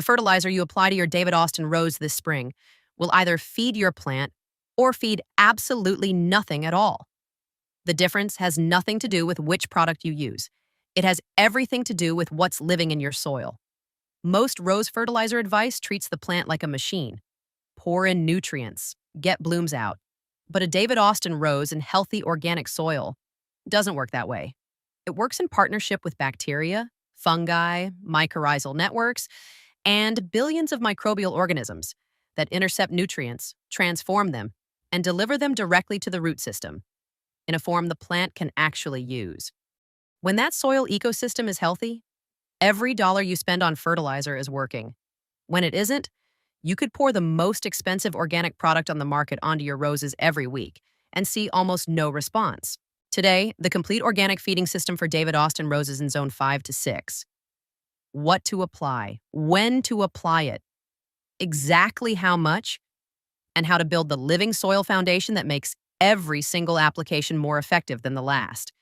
The fertilizer you apply to your David Austin rose this spring will either feed your plant or feed absolutely nothing at all. The difference has nothing to do with which product you use. It has everything to do with what's living in your soil. Most rose fertilizer advice treats the plant like a machine. Pour in nutrients, get blooms out. But a David Austin rose in healthy organic soil doesn't work that way. It works in partnership with bacteria, fungi, mycorrhizal networks, and billions of microbial organisms that intercept nutrients, transform them, and deliver them directly to the root system in a form the plant can actually use. When that soil ecosystem is healthy, every dollar you spend on fertilizer is working. When it isn't, you could pour the most expensive organic product on the market onto your roses every week and see almost no response. Today, the complete organic feeding system for David Austin roses in zone 5 to 6. What to apply, when to apply it, exactly how much, and how to build the living soil foundation that makes every single application more effective than the last.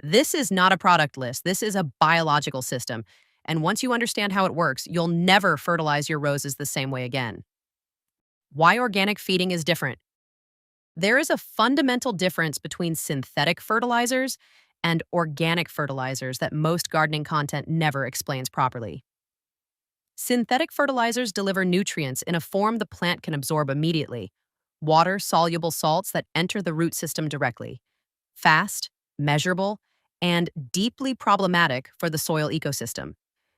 This is not a product list. This is a biological system. And once you understand how it works, you'll never fertilize your roses the same way again. Why organic feeding is different. There is a fundamental difference between synthetic fertilizers and organic fertilizers that most gardening content never explains properly. Synthetic fertilizers deliver nutrients in a form the plant can absorb immediately, water-soluble salts that enter the root system directly. Fast, measurable, and deeply problematic for the soil ecosystem,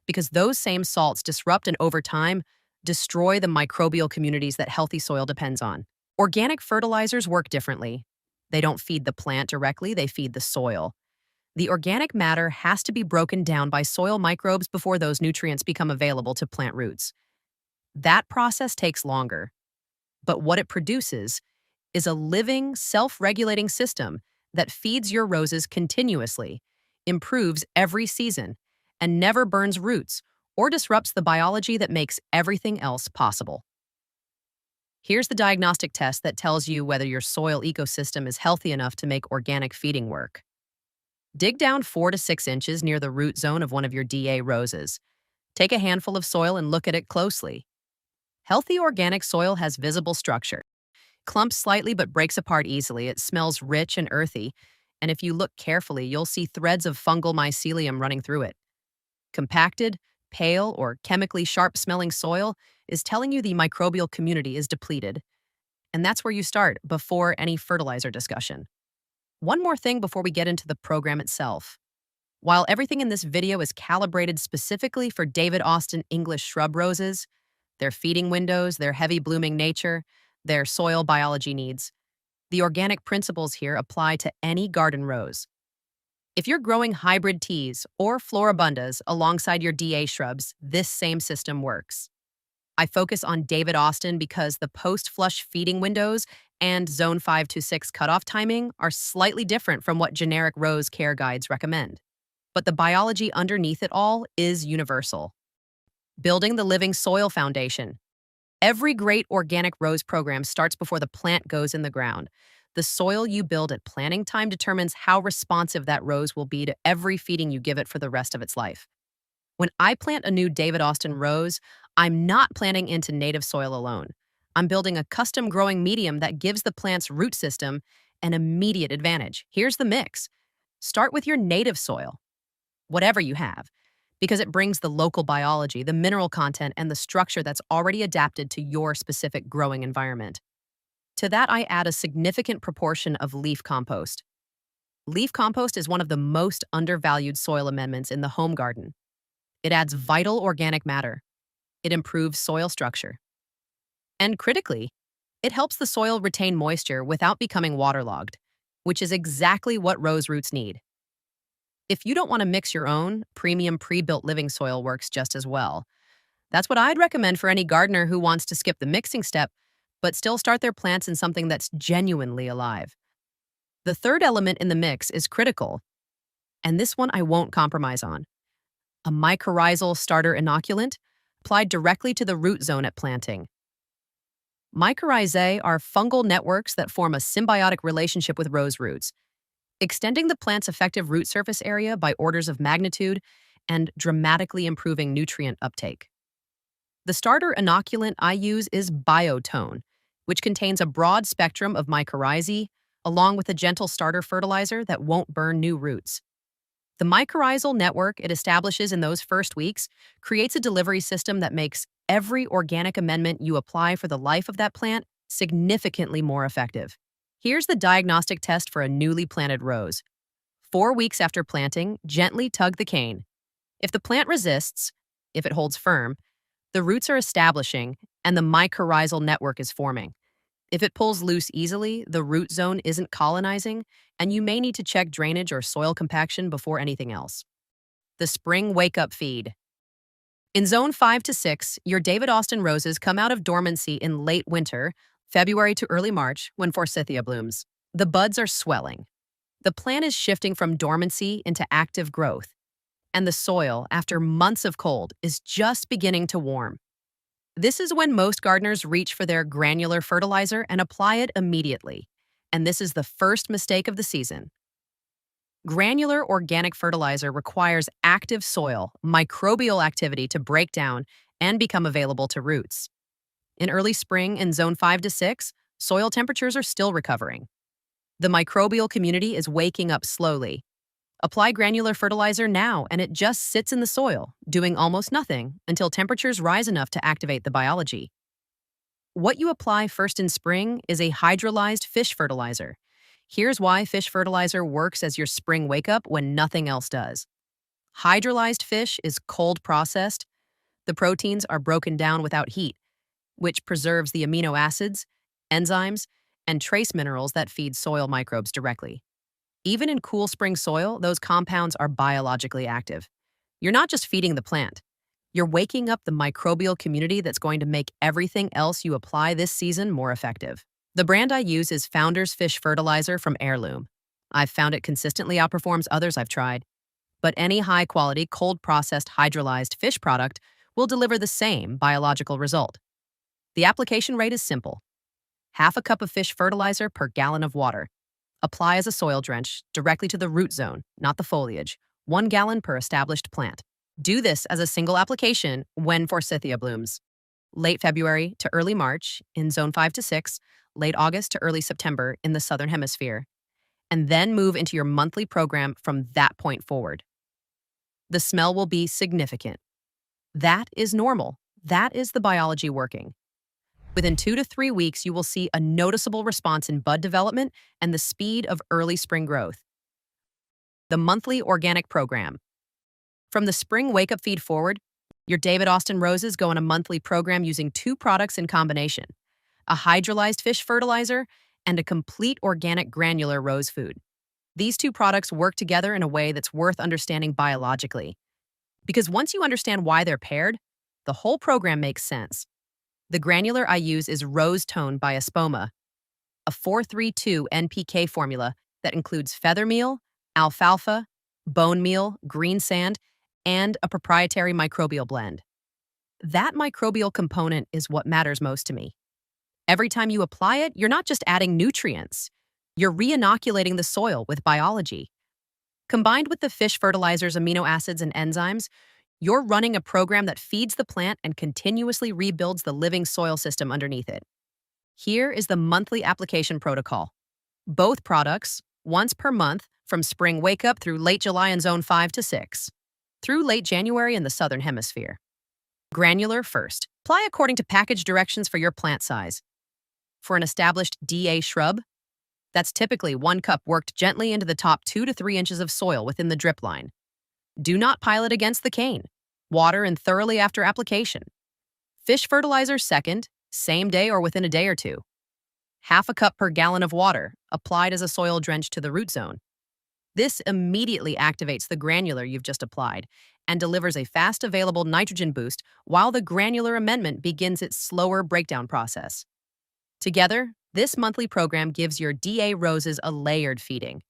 because those same salts disrupt and over time destroy the microbial communities that healthy soil depends on. Organic fertilizers work differently. They don't feed the plant directly, they feed the soil. The organic matter has to be broken down by soil microbes before those nutrients become available to plant roots. That process takes longer, but what it produces is a living, self-regulating system that feeds your roses continuously, improves every season, and never burns roots or disrupts the biology that makes everything else possible. Here's the diagnostic test that tells you whether your soil ecosystem is healthy enough to make organic feeding work. Dig down 4 to 6 inches near the root zone of one of your DA roses. Take a handful of soil and look at it closely. Healthy organic soil has visible structure. Clumps slightly but breaks apart easily. It smells rich and earthy, and if you look carefully, you'll see threads of fungal mycelium running through it. Compacted, pale, or chemically sharp-smelling soil is telling you the microbial community is depleted. And that's where you start before any fertilizer discussion. One more thing before we get into the program itself. While everything in this video is calibrated specifically for David Austin English shrub roses, their feeding windows, their heavy blooming nature, their soil biology needs, the organic principles here apply to any garden rose. If you're growing hybrid teas or floribundas alongside your DA shrubs, this same system works. I focus on David Austin because the post-flush feeding windows and zone 5 to 6 cutoff timing are slightly different from what generic rose care guides recommend. But the biology underneath it all is universal. Building the living soil foundation. Every great organic rose program starts before the plant goes in the ground. The soil you build at planting time determines how responsive that rose will be to every feeding you give it for the rest of its life. When I plant a new David Austin rose, I'm not planting into native soil alone. I'm building a custom growing medium that gives the plant's root system an immediate advantage. Here's the mix. Start with your native soil, whatever you have, because it brings the local biology, the mineral content, and the structure that's already adapted to your specific growing environment. To that, I add a significant proportion of leaf compost. Leaf compost is one of the most undervalued soil amendments in the home garden. It adds vital organic matter. It improves soil structure. And critically, it helps the soil retain moisture without becoming waterlogged, which is exactly what rose roots need. If you don't want to mix your own, premium pre-built living soil works just as well. That's what I'd recommend for any gardener who wants to skip the mixing step, but still start their plants in something that's genuinely alive. The third element in the mix is critical, and this one I won't compromise on. A mycorrhizal starter inoculant applied directly to the root zone at planting. Mycorrhizae are fungal networks that form a symbiotic relationship with rose roots, extending the plant's effective root surface area by orders of magnitude and dramatically improving nutrient uptake. The starter inoculant I use is Biotone, which contains a broad spectrum of mycorrhizae, along with a gentle starter fertilizer that won't burn new roots. The mycorrhizal network it establishes in those first weeks creates a delivery system that makes every organic amendment you apply for the life of that plant significantly more effective. Here's the diagnostic test for a newly planted rose. 4 weeks after planting, gently tug the cane. If the plant resists, if it holds firm, the roots are establishing and the mycorrhizal network is forming. If it pulls loose easily, the root zone isn't colonizing, and you may need to check drainage or soil compaction before anything else. The spring wake-up feed. In zone 5 to 6, your David Austin roses come out of dormancy in late winter, February to early March, when forsythia blooms. The buds are swelling. The plant is shifting from dormancy into active growth, and the soil, after months of cold, is just beginning to warm. This is when most gardeners reach for their granular fertilizer and apply it immediately. And this is the first mistake of the season. Granular organic fertilizer requires active soil, microbial activity to break down and become available to roots. In early spring in zone 5 to 6, soil temperatures are still recovering. The microbial community is waking up slowly. Apply granular fertilizer now, and it just sits in the soil, doing almost nothing until temperatures rise enough to activate the biology. What you apply first in spring is a hydrolyzed fish fertilizer. Here's why fish fertilizer works as your spring wake-up when nothing else does. Hydrolyzed fish is cold processed. The proteins are broken down without heat, which preserves the amino acids, enzymes, and trace minerals that feed soil microbes directly. Even in cool spring soil, those compounds are biologically active. You're not just feeding the plant. You're waking up the microbial community that's going to make everything else you apply this season more effective. The brand I use is Founder's Fish Fertilizer from Heirloom. I've found it consistently outperforms others I've tried. But any high-quality, cold-processed hydrolyzed fish product will deliver the same biological result. The application rate is simple. Half a cup of fish fertilizer per gallon of water. Apply as a soil drench directly to the root zone, not the foliage, 1 gallon per established plant. Do this as a single application when forsythia blooms. Late February to early March in zone 5 to 6, late August to early September in the southern hemisphere, and then move into your monthly program from that point forward. The smell will be significant. That is normal. That is the biology working. Within 2 to 3 weeks, you will see a noticeable response in bud development and the speed of early spring growth. The monthly organic program. From the spring wake-up feed forward, your David Austin roses go on a monthly program using 2 products in combination: a hydrolyzed fish fertilizer and a complete organic granular rose food. These 2 products work together in a way that's worth understanding biologically. Because once you understand why they're paired, the whole program makes sense. The granular I use is Rose Tone by Espoma, a 4-3-2 NPK formula that includes feather meal, alfalfa, bone meal, green sand, and a proprietary microbial blend. That microbial component is what matters most to me. Every time you apply it, you're not just adding nutrients. You're re-inoculating the soil with biology. Combined with the fish fertilizer's amino acids and enzymes, you're running a program that feeds the plant and continuously rebuilds the living soil system underneath it. Here is the monthly application protocol. Both products, once per month, from spring wake-up through late July in zone 5 to 6, through late January in the southern hemisphere. Granular first. Apply according to package directions for your plant size. For an established DA shrub, that's typically 1 cup worked gently into the top 2 to 3 inches of soil within the drip line. Do not pile it against the cane. Water and thoroughly after application. Fish fertilizer second, same day or within a day or two. Half a cup per gallon of water, applied as a soil drench to the root zone. This immediately activates the granular you've just applied and delivers a fast available nitrogen boost while the granular amendment begins its slower breakdown process. Together, this monthly program gives your DA roses a layered feeding.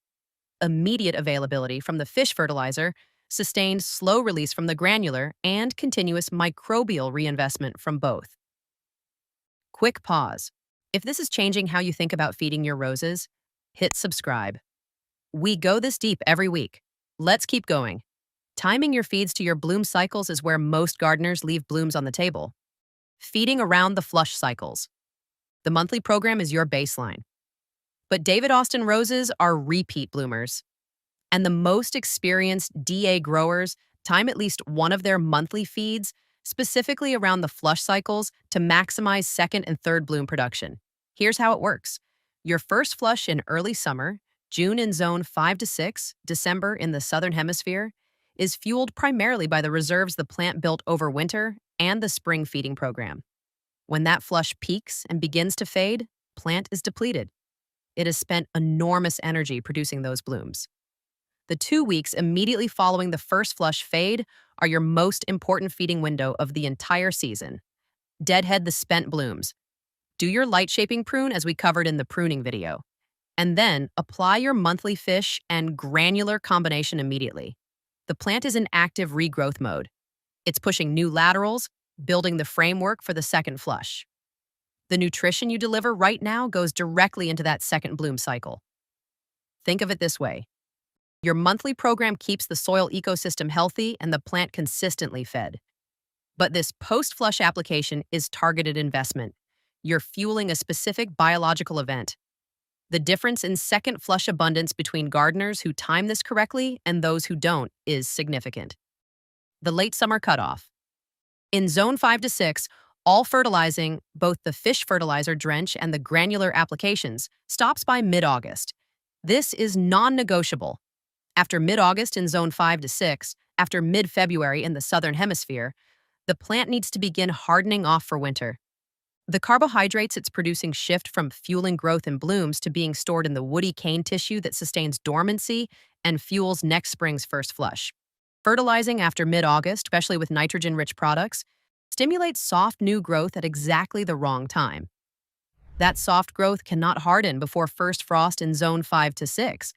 Immediate availability from the fish fertilizer, sustained slow release from the granular, and continuous microbial reinvestment from both. Quick pause. If this is changing how you think about feeding your roses, hit subscribe. We go this deep every week. Let's keep going. Timing your feeds to your bloom cycles is where most gardeners leave blooms on the table. feeding around the flush cycles. The monthly program is your baseline. But David Austin roses are repeat bloomers, and the most experienced DA growers time at least one of their monthly feeds specifically around the flush cycles to maximize second and third bloom production. Here's how it works. Your first flush in early summer, June in zone 5 to 6, December in the southern hemisphere, is fueled primarily by the reserves the plant built over winter and the spring feeding program. When that flush peaks and begins to fade, plant is depleted. It has spent enormous energy producing those blooms. The 2 weeks immediately following the first flush fade are your most important feeding window of the entire season. Deadhead the spent blooms. Do your light shaping prune as we covered in the pruning video. And then apply your monthly fish and granular combination immediately. The plant is in active regrowth mode. It's pushing new laterals, building the framework for the second flush. The nutrition you deliver right now goes directly into that second bloom cycle. Think of it this way. Your monthly program keeps the soil ecosystem healthy and the plant consistently fed. But this post-flush application is targeted investment. You're fueling a specific biological event. The difference in second flush abundance between gardeners who time this correctly and those who don't is significant. The late summer cutoff. In zone 5 to 6, all fertilizing, both the fish fertilizer drench and the granular applications, stops by mid-August. This is non-negotiable. After mid-August in zone 5 to 6, after mid-February in the southern hemisphere, the plant needs to begin hardening off for winter. The carbohydrates it's producing shift from fueling growth in blooms to being stored in the woody cane tissue that sustains dormancy and fuels next spring's first flush. Fertilizing after mid-August, especially with nitrogen-rich products, stimulates soft new growth at exactly the wrong time. That soft growth cannot harden before first frost in zone 5 to 6.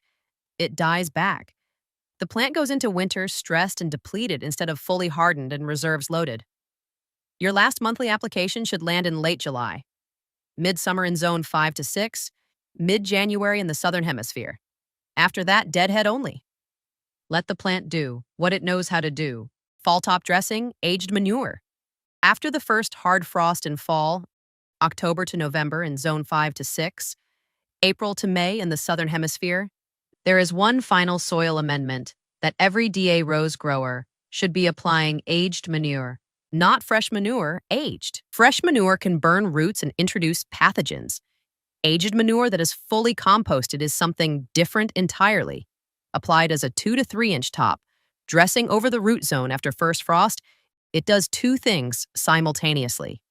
It dies back. The plant goes into winter stressed and depleted instead of fully hardened and reserves loaded. Your last monthly application should land in late July, midsummer in zone 5 to 6, mid-January in the southern hemisphere. After that, deadhead only. Let the plant do what it knows how to do. Fall top dressing, aged manure. After the first hard frost in fall, October to November in zone 5 to 6, April to May in the southern hemisphere, there is one final soil amendment that every DA rose grower should be applying: aged manure. Not fresh manure, aged. Fresh manure can burn roots and introduce pathogens. Aged manure that is fully composted is something different entirely. Applied as a 2 to 3 inch top, dressing over the root zone after first frost, it does two things simultaneously.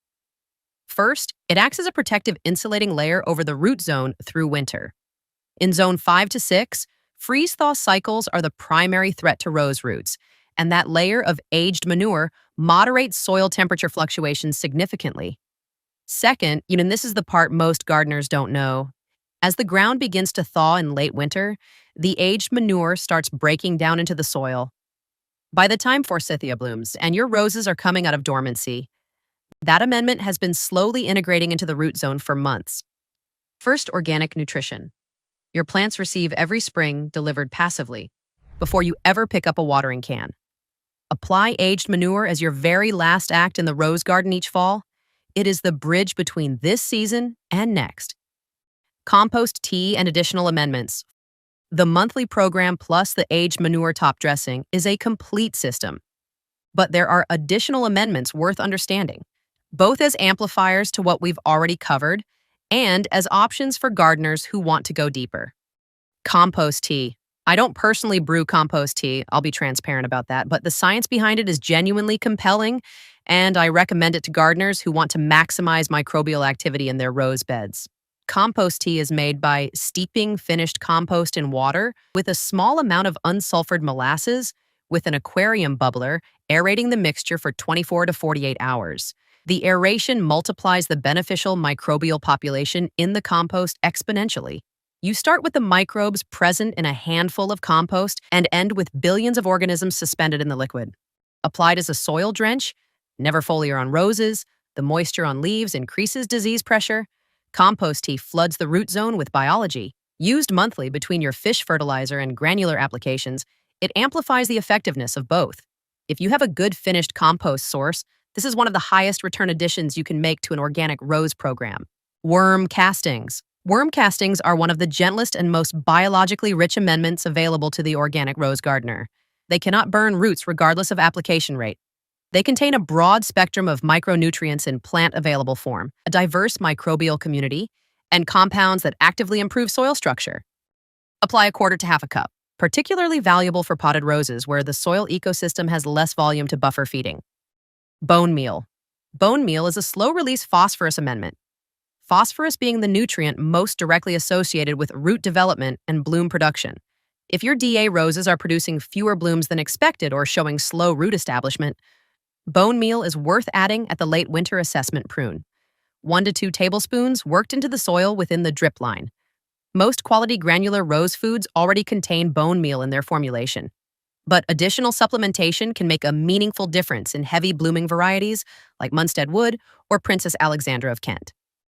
First, it acts as a protective insulating layer over the root zone through winter. In zone 5 to 6, freeze-thaw cycles are the primary threat to rose roots, and that layer of aged manure moderates soil temperature fluctuations significantly. Second, and this is the part most gardeners don't know, as the ground begins to thaw in late winter, the aged manure starts breaking down into the soil. By the time forsythia blooms and your roses are coming out of dormancy, that amendment has been slowly integrating into the root zone for months. First, organic nutrition. Your plants receive every spring delivered passively, before you ever pick up a watering can. Apply aged manure as your very last act in the rose garden each fall. It is the bridge between this season and next. Compost tea and additional amendments. The monthly program plus the aged manure top dressing is a complete system. But there are additional amendments worth understanding, both as amplifiers to what we've already covered and as options for gardeners who want to go deeper. Compost tea. I don't personally brew compost tea, I'll be transparent about that, but the science behind it is genuinely compelling, and I recommend it to gardeners who want to maximize microbial activity in their rose beds. Compost tea is made by steeping finished compost in water with a small amount of unsulfured molasses with an aquarium bubbler, aerating the mixture for 24 to 48 hours. The aeration multiplies the beneficial microbial population in the compost exponentially. You start with the microbes present in a handful of compost and end with billions of organisms suspended in the liquid. Applied as a soil drench, never foliar on roses, the moisture on leaves increases disease pressure. Compost tea floods the root zone with biology. Used monthly between your fish fertilizer and granular applications, it amplifies the effectiveness of both. If you have a good finished compost source, This is one of the highest return additions you can make to an organic rose program. Worm castings. Worm castings are one of the gentlest and most biologically rich amendments available to the organic rose gardener. They cannot burn roots regardless of application rate. They contain a broad spectrum of micronutrients in plant-available form, a diverse microbial community, and compounds that actively improve soil structure. Apply a quarter to half a cup, particularly valuable for potted roses where the soil ecosystem has less volume to buffer feeding. Bone meal. Bone meal is a slow-release phosphorus amendment. Phosphorus being the nutrient most directly associated with root development and bloom production. If your DA roses are producing fewer blooms than expected or showing slow root establishment, bone meal is worth adding at the late winter assessment prune. 1 to 2 tablespoons worked into the soil within the drip line. Most quality granular rose foods already contain bone meal in their formulation, but additional supplementation can make a meaningful difference in heavy blooming varieties like Munstead Wood or Princess Alexandra of Kent.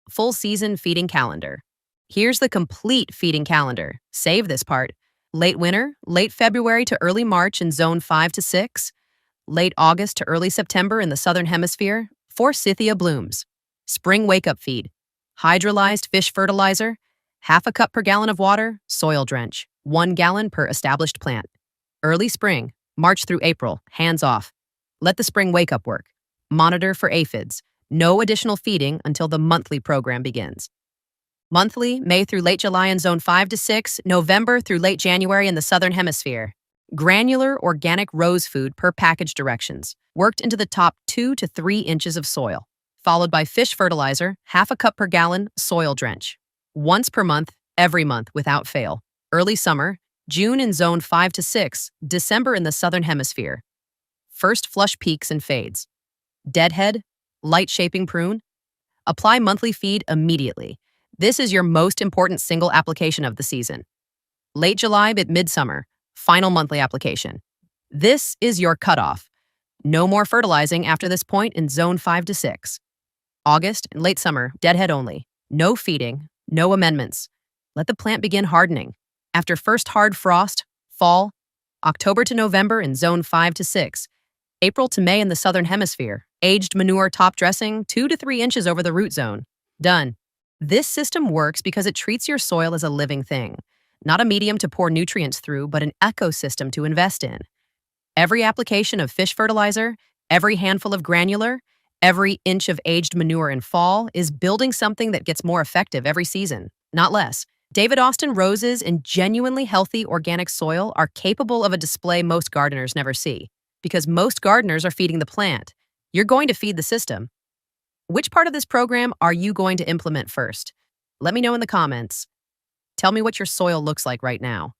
Full season feeding calendar. Here's the complete feeding calendar. Save this part. Late winter, late February to early March in zone 5 to 6. Late August to early September in the southern hemisphere, forsythia blooms. Spring wake-up feed. Hydrolyzed fish fertilizer, half a cup per gallon of water, soil drench, 1 gallon per established plant. Early spring, March through April, hands off. Let the spring wake-up work. Monitor for aphids. No additional feeding until the monthly program begins. Monthly, May through late July in zone 5 to 6, November through late January in the southern hemisphere. Granular organic rose food per package directions, worked into the top 2 to 3 inches of soil, followed by fish fertilizer, half a cup per gallon, soil drench. Once per month, every month without fail. Early summer, June in zone 5 to 6, December in the southern hemisphere. First flush peaks and fades. Deadhead, light shaping prune. Apply monthly feed immediately. This is your most important single application of the season. Late July at midsummer, final monthly application. This is your cutoff. No more fertilizing after this point in zone 5 to 6. August and late summer, deadhead only. No feeding, no amendments. Let the plant begin hardening. After first hard frost, fall, October to November in zone 5 to 6. April to May in the southern hemisphere. Aged manure top dressing 2 to 3 inches over the root zone. Done. This system works because it treats your soil as a living thing, not a medium to pour nutrients through, but an ecosystem to invest in. Every application of fish fertilizer, every handful of granular, every inch of aged manure in fall is building something that gets more effective every season, not less. David Austin roses in genuinely healthy organic soil are capable of a display most gardeners never see, because most gardeners are feeding the plant. You're going to feed the system. Which part of this program are you going to implement first? Let me know in the comments. Tell me what your soil looks like right now,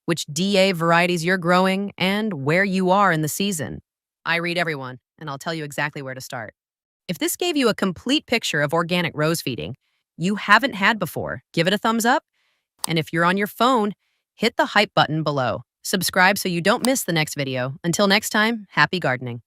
which DA varieties you're growing, and where you are in the season. I read everyone, and I'll tell you exactly where to start. If this gave you a complete picture of organic rose feeding you haven't had before, give it a thumbs up. And if you're on your phone, hit the hype button below. Subscribe so you don't miss the next video. Until next time, happy gardening.